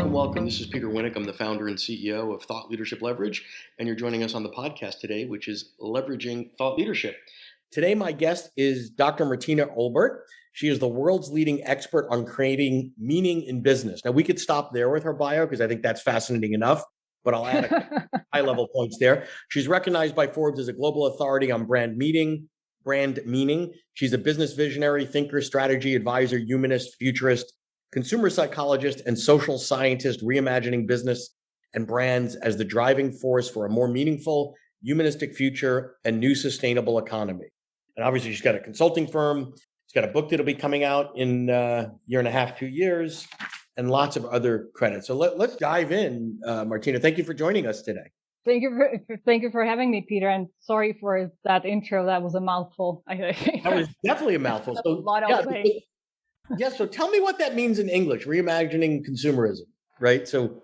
welcome. This is Peter Winnick. I'm the founder and CEO of Thought Leadership Leverage, and you're joining us on the podcast today, which is Leveraging Thought Leadership. Today, my guest is Dr. Martina Olbert. She is the world's leading expert on creating meaning in business. Now, we could stop there with her bio because I think that's fascinating enough, but I'll add a high-level points there. She's recognized by Forbes as a global authority on brand meaning. She's a business visionary, thinker, strategy advisor, humanist, futurist, consumer psychologist, and social scientist, reimagining business and brands as the driving force for a more meaningful, humanistic future and new sustainable economy. And obviously, she's got a consulting firm. She's got a book that'll be coming out in a year and a half, 2 years, and lots of other credits. So let's dive in, Martina. Thank you for joining us today. Thank you for having me, Peter. And sorry for that intro. That was a mouthful. That was definitely a mouthful. So, a lot of things. So tell me what that means in English, reimagining consumerism, right? So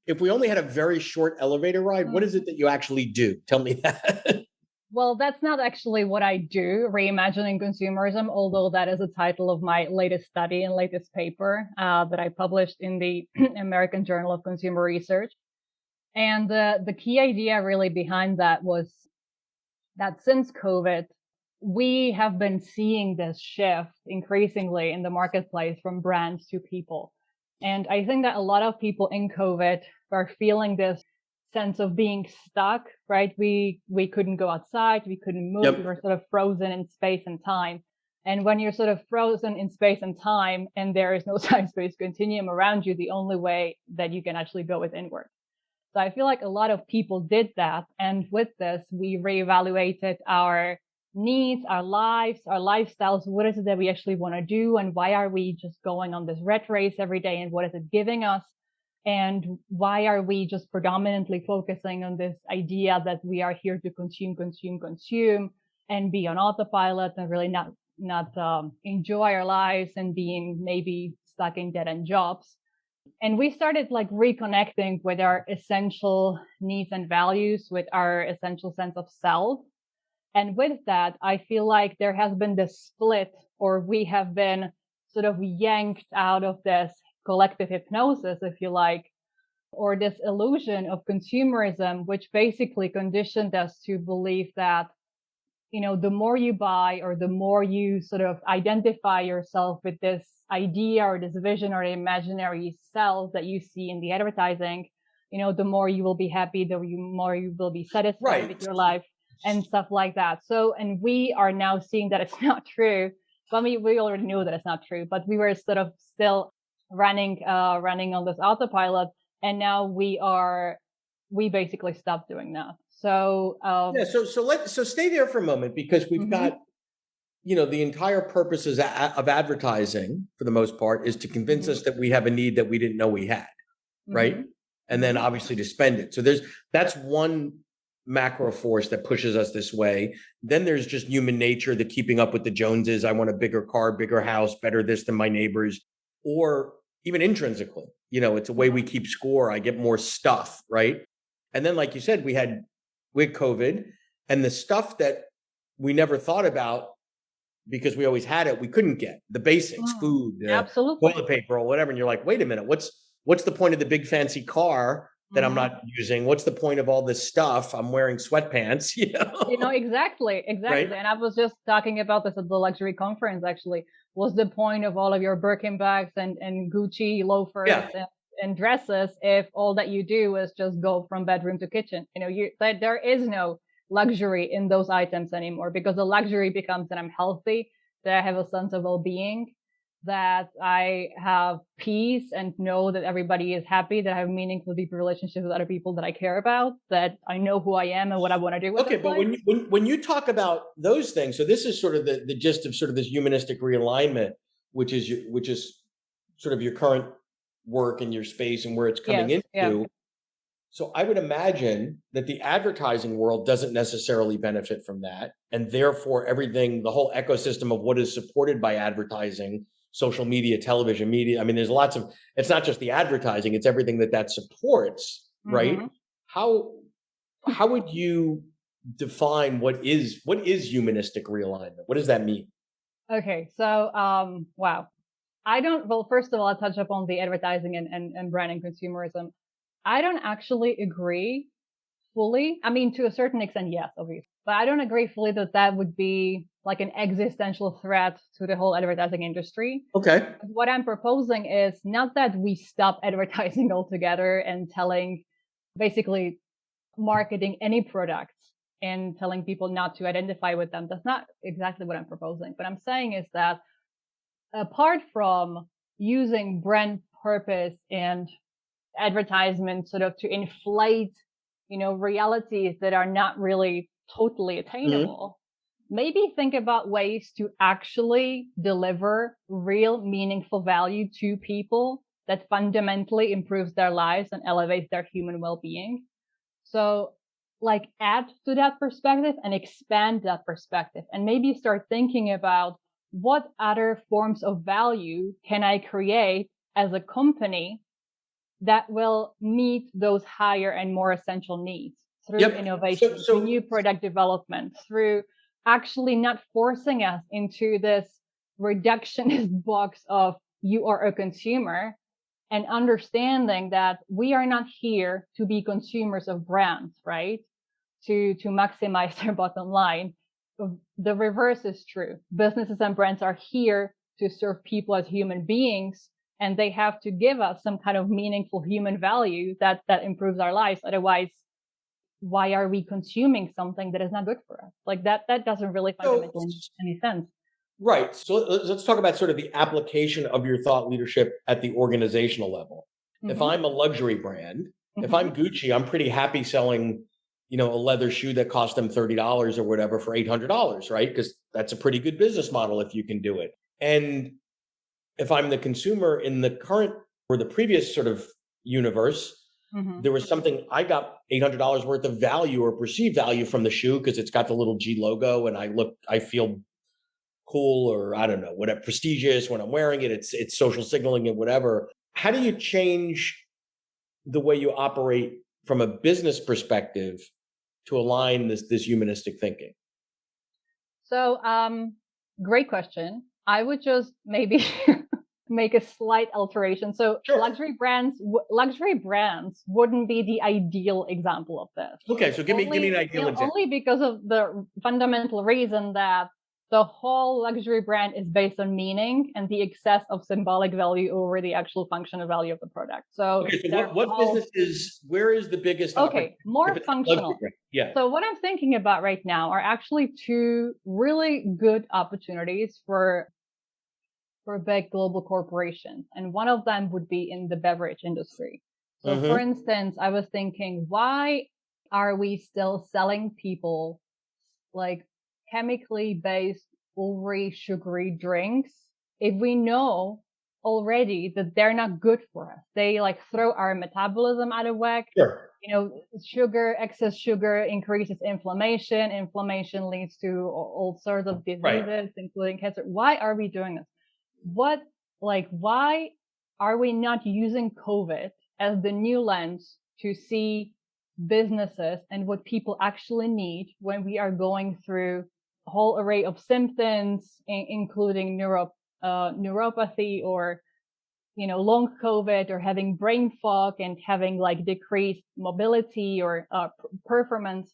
if we only had a very short elevator ride, what is it that you actually do? Tell me that. Well, that's not actually what I do, reimagining consumerism, although that is the title of my latest study and latest paper that I published in the American Journal of Consumer Research. And the key idea really behind that was that since COVID, we have been seeing this shift increasingly in the marketplace from brands to people. And I think that a lot of people in COVID are feeling this sense of being stuck, right? We couldn't go outside, we couldn't move, Yep. We were sort of frozen in space and time. And when you're sort of frozen in space and time and there is no time-space continuum around you, the only way that you can actually go is inward. So I feel like a lot of people did that. And with this, we reevaluated our needs, our lives, our lifestyles. What is it that we actually want to do? And why are we just going on this rat race every day? And what is it giving us? And why are we just predominantly focusing on this idea that we are here to consume and be on autopilot and really not enjoy our lives and being maybe stuck in dead end jobs? And we started like reconnecting with our essential needs and values, with our essential sense of self. And with that, I feel like there has been this split, or we have been sort of yanked out of this collective hypnosis, if you like, or this illusion of consumerism, which basically conditioned us to believe that, you know, the more you buy or the more you sort of identify yourself with this idea or this vision or imaginary self that you see in the advertising, you know, the more you will be happy, the more you will be satisfied with your life and stuff like that. So, and we are now seeing that it's not true. But we already knew that it's not true, but we were sort of still running on this autopilot. And now we basically stopped doing that. So, So stay there for a moment, because we've got, you know, the entire purposes of advertising, for the most part, is to convince us that we have a need that we didn't know we had, right? And then obviously to spend it. So that's one macro force that pushes us this way. Then there's just human nature, the keeping up with the Joneses. I want a bigger car, bigger house, better this than my neighbors, or even intrinsically, you know, it's a way we keep score. I get more stuff, right? And then, like you said, we had COVID, and the stuff that we never thought about because we always had it, we couldn't get the basics, food, toilet paper, or whatever. And you're like, wait a minute, what's the point of the big fancy car that I'm not using? What's the point of all this stuff? I'm wearing sweatpants, you know? Exactly. Right? And I was just talking about this at the luxury conference, actually. What's the point of all of your Birkin bags and Gucci loafers and dresses if all that you do is just go from bedroom to kitchen? You know, there is no luxury in those items anymore, because the luxury becomes that I'm healthy, that I have a sense of well-being, that I have peace and know that everybody is happy, that I have meaningful, deep relationships with other people that I care about, that I know who I am and what I want to do with Okay, but when you talk about those things, so this is sort of the gist of sort of this humanistic realignment, which is sort of your current work and your space and where it's coming into. Yeah. So I would imagine that the advertising world doesn't necessarily benefit from that. And therefore, everything, the whole ecosystem of what is supported by advertising, social media, television media, I mean, there's lots of, it's not just the advertising, it's everything that supports, right? How would you define what is humanistic realignment? What does that mean? Okay, so, wow. well, first of all, I'll touch upon the advertising and branding consumerism. I don't actually agree fully. I mean, to a certain extent, yes, obviously. But I don't agree fully that that would be like an existential threat to the whole advertising industry. Okay. What I'm proposing is not that we stop advertising altogether and basically marketing any products and telling people not to identify with them. That's not exactly what I'm proposing. What I'm saying is that apart from using brand purpose and advertisement sort of to inflate, realities that are not really totally Mhm. attainable, maybe think about ways to actually deliver real meaningful value to people that fundamentally improves their lives and elevates their human well-being. So like add to that perspective and expand that perspective and maybe start thinking about what other forms of value can I create as a company that will meet those higher and more essential needs through Yep. So, innovation, through so new product development, through actually not forcing us into this reductionist box of you are a consumer and understanding that we are not here to be consumers of brands, right? To maximize their bottom line. The reverse is true. Businesses and brands are here to serve people as human beings, and they have to give us some kind of meaningful human value that improves our lives. Otherwise, why are we consuming something that is not good for us? Like that doesn't really so fundamentally make any sense. right. So let's talk about sort of the application of your thought leadership at the organizational level. If Mm-hmm. I'm a luxury brand, if Mm-hmm. I'm Gucci, I'm pretty happy selling, a leather shoe that cost them $30 or whatever for $800, right? Because that's a pretty good business model if you can do it. And if I'm the consumer in the current or the previous sort of universe, Mm-hmm. there was something I got $800 worth of value or perceived value from the shoe because it's got the little G logo and I feel cool or I don't know, whatever, prestigious when I'm wearing it. It's social signaling and whatever. How do you change the way you operate from a business perspective to align this humanistic thinking? So, great question. I would just maybe make a slight alteration. So, Sure. luxury brands wouldn't be the ideal example of this. Okay, so give me an ideal example. Only because of the fundamental reason that the whole luxury brand is based on meaning and the excess of symbolic value over the actual functional value of the product. So Okay, so they're what all businesses? Where is the biggest opportunity okay, more if it's a luxury functional. brand? Yeah. So what I'm thinking about right now are actually two really good opportunities for big global corporations. And one of them would be in the beverage industry. So for Mm-hmm. instance, I was thinking, why are we still selling people like chemically based overly sugary drinks if we know already that they're not good for us? They like throw our metabolism out of whack. Sure. Excess sugar increases inflammation. Inflammation leads to all sorts of Right. diseases, including cancer. Why are we doing this? What, why are we not using COVID as the new lens to see businesses and what people actually need when we are going through a whole array of symptoms, including neuropathy or, long COVID or having brain fog and having like decreased mobility or performance.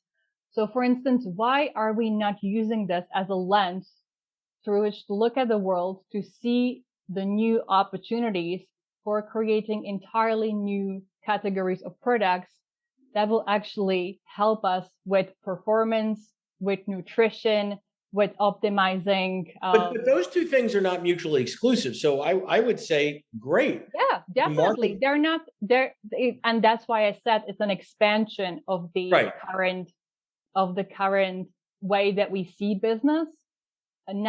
So for instance, why are we not using this as a lens through which to look at the world to see the new opportunities for creating entirely new categories of products that will actually help us with performance, with nutrition, with optimizing. But those two things are not mutually exclusive. So I would say, great. Yeah, The market, definitely. They're not there. And that's why I said it's an expansion of the right. current way that we see business. And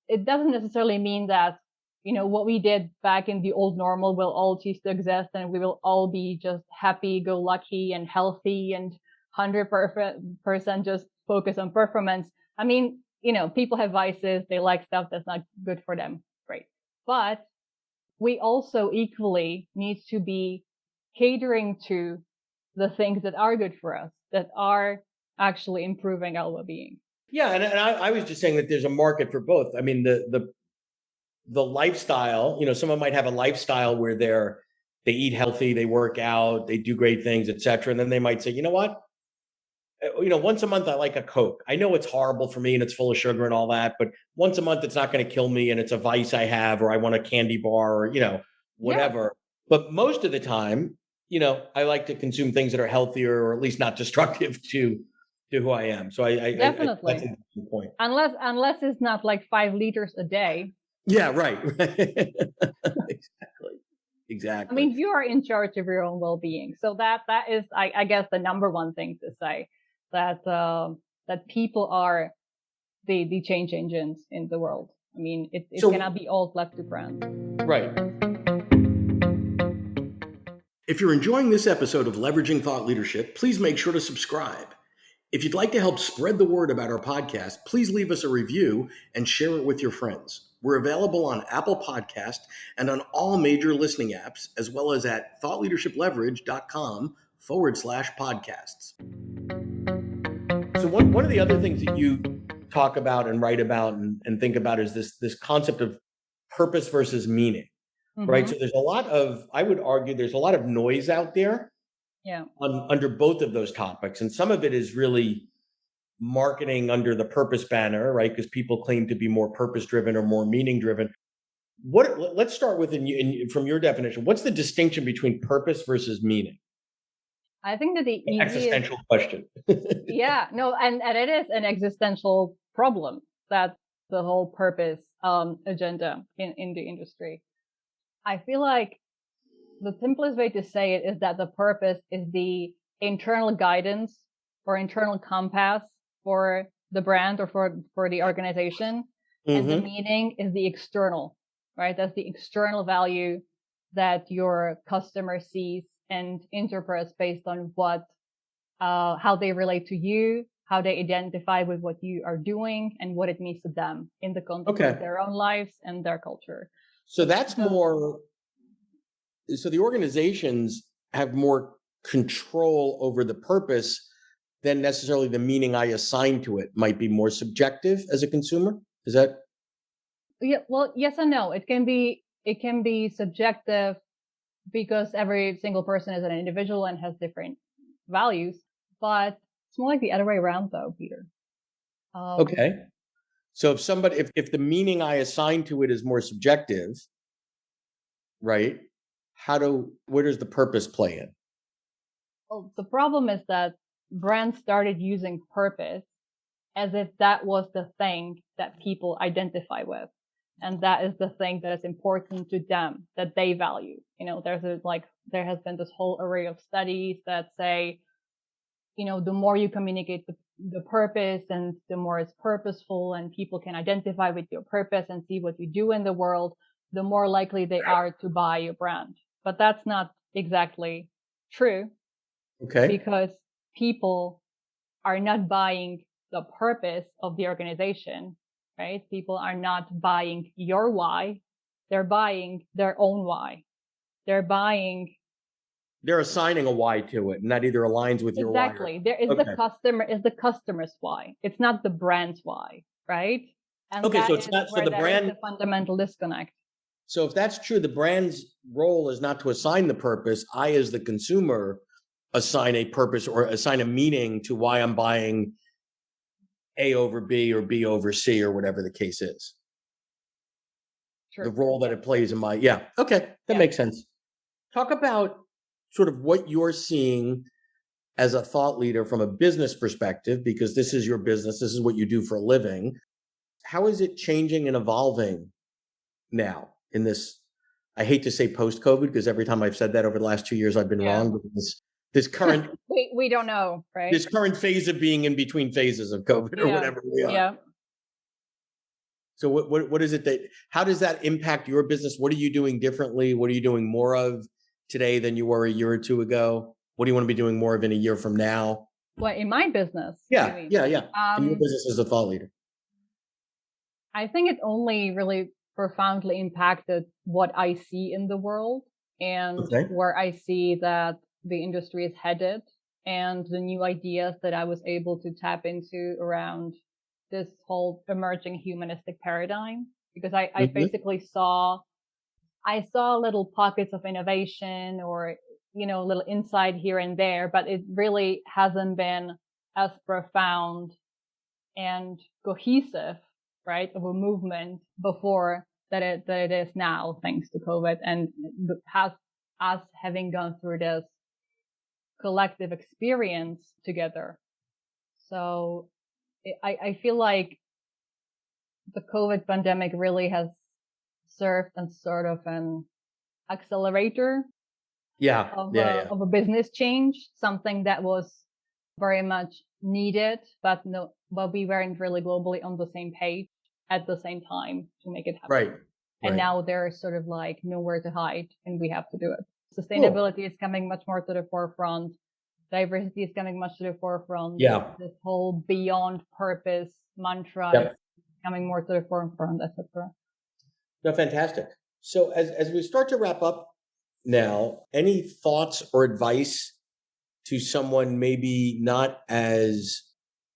it doesn't necessarily mean that, what we did back in the old normal will all cease to exist and we will all be just happy, go lucky and healthy and 100% just focus on performance. I mean, people have vices. They like stuff that's not good for them. Great. But we also equally need to be catering to the things that are good for us, that are actually improving our well-being. Yeah, and I was just saying that there's a market for both. I mean, the the lifestyle, someone might have a lifestyle where they eat healthy, they work out, they do great things, et cetera. And then they might say, you know what? Once a month I like a Coke. I know it's horrible for me and it's full of sugar and all that, but once a month it's not going to kill me and it's a vice I have, or I want a candy bar or, Yeah, whatever. But most of the time, I like to consume things that are healthier or at least not destructive to who I am. So I that's definitely. an important point. Unless it's not like 5 liters a day. Yeah, right. Exactly. I Exactly. mean, you are in charge of your own well-being. So that is, I guess, the number one thing to say, that that people are the change engines in the world. I mean, it So, cannot be all left to brands. right. If you're enjoying this episode of Leveraging Thought Leadership, please make sure to subscribe. If you'd like to help spread the word about our podcast, please leave us a review and share it with your friends. We're available on Apple Podcast and on all major listening apps, as well as at thoughtleadershipleverage.com/podcasts. So one of the other things that you talk about and write about and think about is this concept of purpose versus meaning, right? So Mm-hmm. I would argue there's a lot of noise out there Yeah. under both of those topics. And some of it is really marketing under the purpose banner, right? Because people claim to be more purpose driven or more meaning driven. Let's start with from your definition. What's the distinction between purpose versus meaning? I think that the easiest, Existential question. yeah, no, and it is an existential problem, that the whole purpose agenda in the industry. I feel like the simplest way to say it is that the purpose is the internal guidance or internal compass for the brand or for the organization. And the Mm-hmm. meaning is the external, right? That's the external value that your customer sees and interprets based on how they relate to you, how they identify with what you are doing, and what it means to them in the context of Okay. their own lives and their culture. So that's So more, so the organizations have more control over the purpose than necessarily the meaning I assign to it might be more subjective as a consumer. Is that yeah, well, yes and no. It can be subjective because every single person is an individual and has different values. But it's more like the other way around, though, Peter. Um, okay? So if the meaning I assign to it is more subjective, right? Where does the purpose play in? well, the problem is that brands started using purpose as if that was the thing that people identify with. And that is the thing that is important to them, that they value. There has been this whole array of studies that say, the more you communicate the purpose and the more it's purposeful and people can identify with your purpose and see what you do in the world, the more likely they are to buy your brand. But that's not exactly true, Okay. because people are not buying the purpose of the organization, right? People are not buying your why. They're buying their own why. They're assigning a why to it, and that either aligns with your why or Exactly. There is okay. the customer's why. It's not the brand's why, right? And Okay, so that it's is not so where the there is brand. the fundamental disconnect. So if that's true, the brand's role is not to assign the purpose. I, as the consumer, assign a purpose or assign a meaning to why I'm buying A over B or B over C or whatever the case is. The True. role that it plays in yeah. Okay, that Yeah. makes sense. Talk about sort of what you're seeing as a thought leader from a business perspective, because this is your business, this is what you do for a living. How is it changing and evolving now in this? I hate to say post-COVID because every time I've said that over the last 2 years, I've been Yeah. wrong. But this current we don't know, right? this current phase of being in between phases of COVID or Yeah. whatever we are. Yeah. So what is it how does that impact your business? What are you doing differently? What are you doing more of today than you were a year or two ago? What do you want to be doing more of in a year from now? Well, in my business, you Yeah, mean? yeah, yeah. In your business as a thought leader. I think it only really profoundly impacted what I see in the world and Okay. where I see that the industry is headed, and the new ideas that I was able to tap into around this whole emerging humanistic paradigm. because I basically I saw little pockets of innovation or, little insight here and there, but it really hasn't been as profound and cohesive, right, of a movement before that it is now, thanks to COVID, and has us having gone through this collective experience together. So I feel like the COVID pandemic really has served as sort of an accelerator of a business change, something that was very much needed, but we weren't really globally on the same page at the same time to make it happen. Right. And now there's sort of like nowhere to hide, and we have to do it. Sustainability is coming much more to the forefront. Diversity is coming much to the forefront. Yeah. This whole beyond purpose mantra is coming more to the forefront, etc. No, fantastic. So as we start to wrap up now, any thoughts or advice to someone maybe not as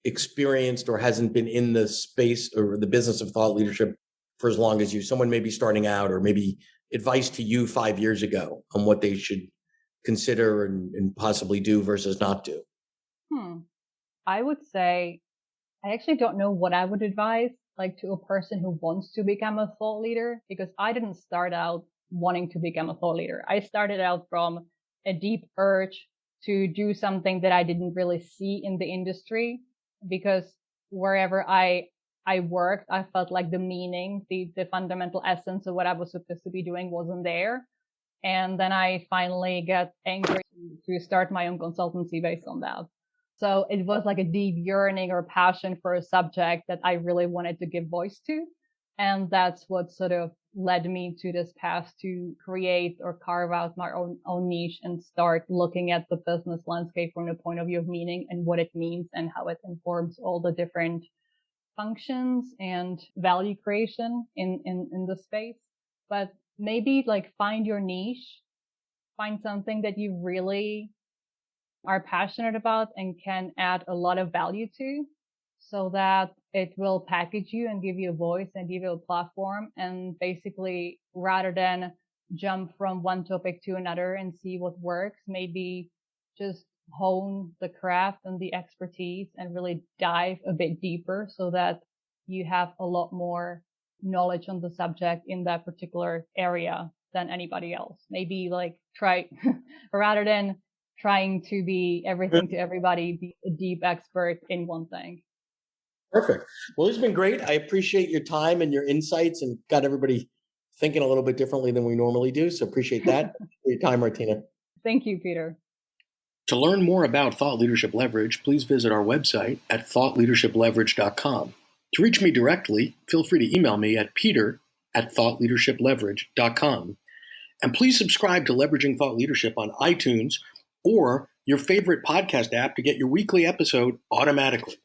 experienced or hasn't been in the space or the business of thought leadership for as long as you, someone maybe starting out, or maybe advice to you 5 years ago on what they should consider and possibly do versus not do? I would say, I actually don't know what I would advise like to a person who wants to become a thought leader, because I didn't start out wanting to become a thought leader. I started out from a deep urge to do something that I didn't really see in the industry, because wherever I worked, I felt like the meaning, the fundamental essence of what I was supposed to be doing wasn't there. And then I finally got angry to start my own consultancy based on that. So it was like a deep yearning or passion for a subject that I really wanted to give voice to. And that's what sort of led me to this path to create or carve out my own niche and start looking at the business landscape from the point of view of meaning and what it means and how it informs all the different functions and value creation in the space. But maybe like find your niche, find something that you really are passionate about and can add a lot of value to, so that it will package you and give you a voice and give you a platform. And basically, rather than jump from one topic to another and see what works, maybe just hone the craft and the expertise and really dive a bit deeper so that you have a lot more knowledge on the subject in that particular area than anybody else. Maybe like try, rather than trying to be everything to everybody, be a deep expert in one thing. Perfect. Well, it's been great. I appreciate your time and your insights, and got everybody thinking a little bit differently than we normally do. So appreciate that. Your time, Martina. Thank you, Peter. To learn more about Thought Leadership Leverage, please visit our website at thoughtleadershipleverage.com. To reach me directly, feel free to email me at peter@thoughtleadershipleverage.com. And please subscribe to Leveraging Thought Leadership on iTunes or your favorite podcast app to get your weekly episode automatically.